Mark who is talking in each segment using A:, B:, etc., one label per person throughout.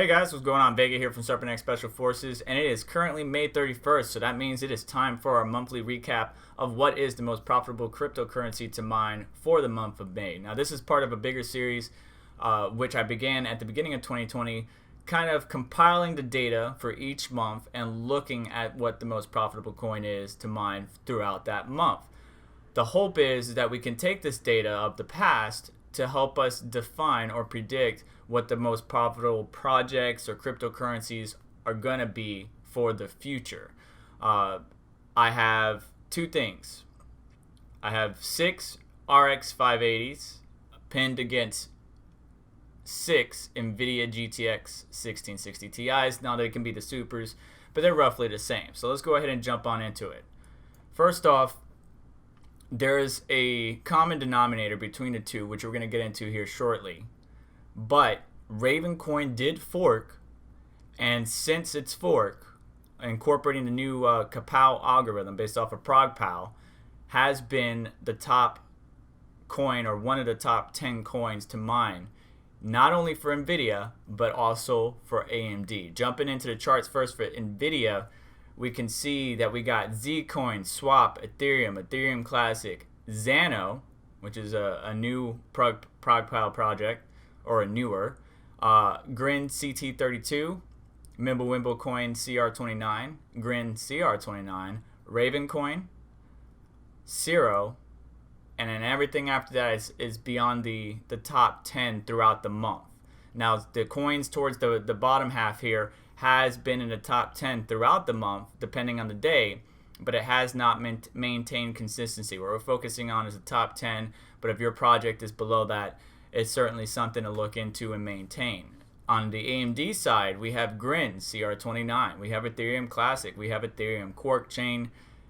A: Hey guys, what's going on? Vega here from Serpent Special Forces, and it is currently May 31st, so that means it is time for our monthly recap of what is the most profitable cryptocurrency to mine for the month of May. Now, this is part of a bigger series, which I began at the beginning of 2020, kind of compiling the data for each month and looking at what the most profitable coin is to mine throughout that month. The hope is that we can take this data of the past to help us define or predict what the most profitable projects or cryptocurrencies are going to be for the future. I have two things. I have 6 RX 580s pinned against 6 Nvidia GTX 1660 Ti's. Now they can be the supers, but they're roughly the same. So let's go ahead and jump on into it. First off, there's a common denominator between the two, which we're going to get into here shortly. But Ravencoin did fork, and since its fork, incorporating the new Kapow algorithm based off of ProgPow, has been the top coin or one of the top 10 coins to mine, not only for Nvidia, but also for AMD. Jumping into the charts first for Nvidia, we can see that we got Zcoin, Swap, Ethereum Classic, Xano, which is a new ProgPow project, or a newer, Grin CT32, Mimblewimble Coin CR29, Grin CR29, Ravencoin, Zero, and then everything after that is beyond the top 10 throughout the month. Now, the coins towards the bottom half here has been in the top 10 throughout the month, depending on the day, but it has not maintained consistency. What we're focusing on is the top 10, but if your project is below that, it's certainly something to look into and maintain. On the AMD side, we have Grin CR29, we have Ethereum Classic, we have Ethereum Quark Chain,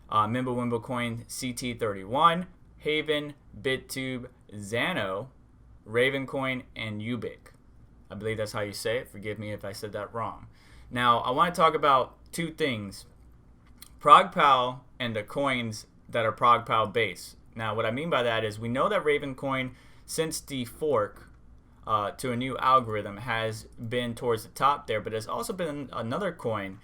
A: Mimblewimble Coin CT31, Haven, BitTube, Xano, Ravencoin, and Ubiq. I believe that's how you say it. Forgive me if I said that wrong. Now, I want to talk about two things: ProgPow and the coins that are ProgPow based. Now, what I mean by that is we know that Ravencoin, since the fork to a new algorithm, has been towards the top there, but there's also been another coin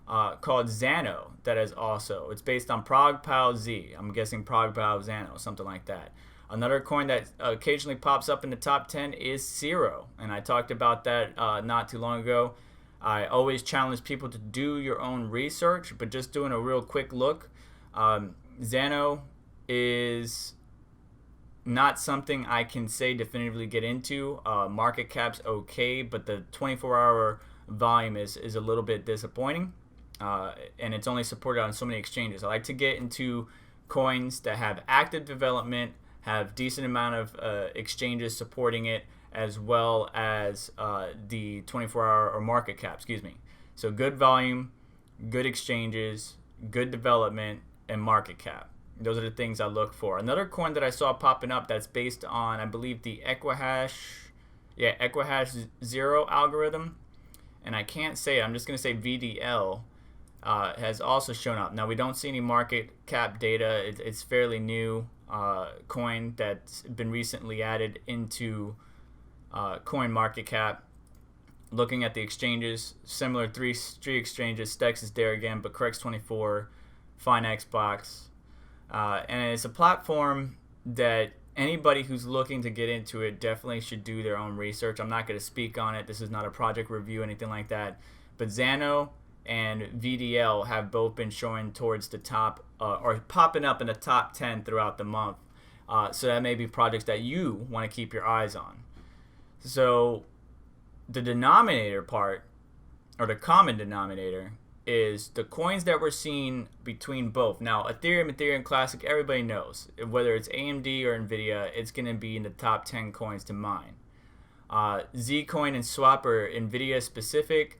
A: called Xano that is also, it's based on ProgPow Z. I'm guessing ProgPow Xano, something like that. Another coin that occasionally pops up in the top 10 is Zero, and I talked about that not too long ago. I always challenge people to do your own research, but just doing a real quick look, Xano is not something I can say definitively get into. Market cap's okay, but the 24-hour volume is a little bit disappointing, and it's only supported on so many exchanges. I like to get into coins that have active development, have decent amount of exchanges supporting it, as well as the 24-hour or market cap, excuse me. So good volume, good exchanges, good development, and market cap. Those are the things I look for. Another coin that I saw popping up that's based on, I believe, the Equihash Zero algorithm, and I can't say it, I'm just going to say VDL, has also shown up. Now, we don't see any market cap data. It's fairly new coin that's been recently added into coin market cap. Looking at the exchanges, similar three exchanges. Stex is there again, but Crex24, FineXbox, and it's a platform that anybody who's looking to get into it definitely should do their own research. I'm not going to speak on it. This is not a project review, anything like that. But Xano and VDL have both been showing towards the top or popping up in the top 10 throughout the month. So that may be projects that you want to keep your eyes on. So the denominator part, or the common denominator, is the coins that we're seeing between both. Now, Ethereum Classic, everybody knows. Whether it's AMD or Nvidia, it's going to be in the top 10 coins to mine. Zcoin and Swap are Nvidia specific.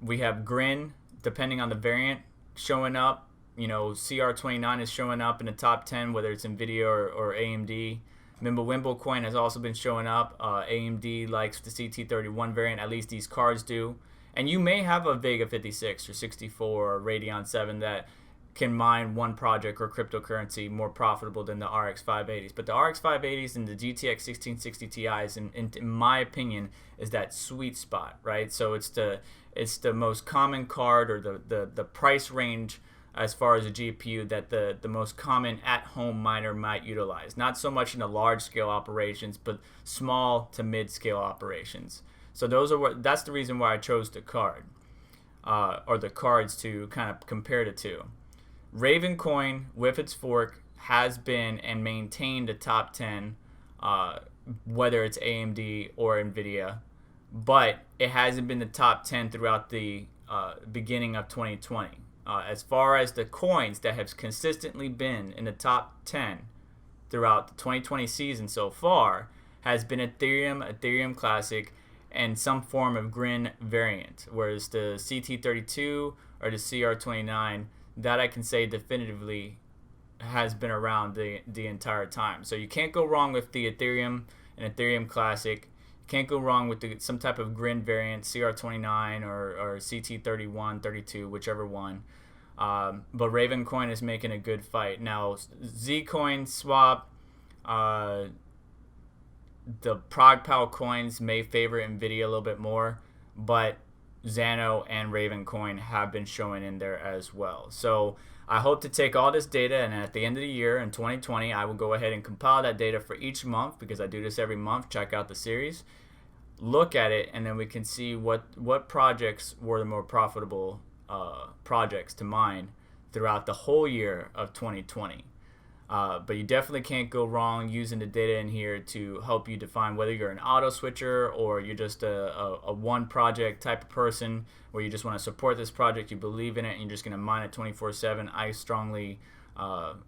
A: We have Grin, depending on the variant, showing up. You know, CR29 is showing up in the top 10, whether it's Nvidia or AMD. Mimblewimble coin has also been showing up. AMD likes the CT31 variant, at least these cards do. And you may have a Vega 56 or 64 or Radeon 7 that can mine one project or cryptocurrency more profitable than the RX 580s. But the RX 580s and the GTX 1660 Ti's, in my opinion, is that sweet spot, right? So it's the most common card, or the price range as far as a GPU that the most common at-home miner might utilize. Not so much in the large-scale operations, but small to mid-scale operations. So that's the reason why I chose the card, or the cards, to kind of compare the two. Raven Coin, with its fork, has been and maintained a top 10, whether it's AMD or Nvidia, but it hasn't been the top 10 throughout the beginning of 2020. As far as the coins that have consistently been in the top 10 throughout the 2020 season so far, has been Ethereum Classic, and some form of Grin variant, whereas the CT32 or the CR29, that I can say definitively has been around the entire time. So you can't go wrong with the Ethereum and Ethereum Classic. You can't go wrong with some type of Grin variant, CR29 or CT31, 32, whichever one. But Raven Coin is making a good fight. Now, Zcoin swap, the PowerColor coins may favor Nvidia a little bit more, but Xano and Raven Coin have been showing in there as well. So I hope to take all this data, and at the end of the year in 2020, I will go ahead and compile that data for each month, because I do this every month. Check out the series, look at it, and then we can see what projects were the more profitable projects to mine throughout the whole year of 2020. But you definitely can't go wrong using the data in here to help you define whether you're an auto switcher or you're just a one project type of person, where you just want to support this project, you believe in it, and you're just going to mine it 24/7. I strongly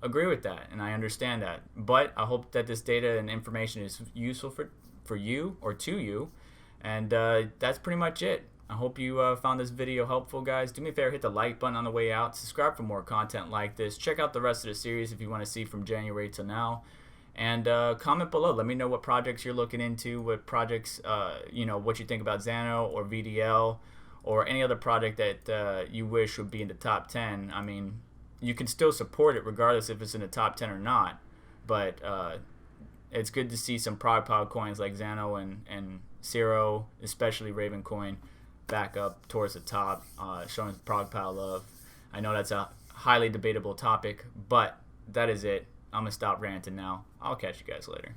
A: agree with that, and I understand that. But I hope that this data and information is useful for you or to you, and that's pretty much it. I hope you found this video helpful, guys. Do me a favor, hit the like button on the way out. Subscribe for more content like this. Check out the rest of the series if you want to see from January to now. And comment below. Let me know what projects you're looking into, what projects, what you think about Xano or VDL or any other project that you wish would be in the top 10. I mean, you can still support it regardless if it's in the top 10 or not. But it's good to see some PowerColor coins like Xano and Zero, especially Raven Coin, back up towards the top, showing PowerColor love. I know that's a highly debatable topic, but that is it. I'm going to stop ranting now. I'll catch you guys later.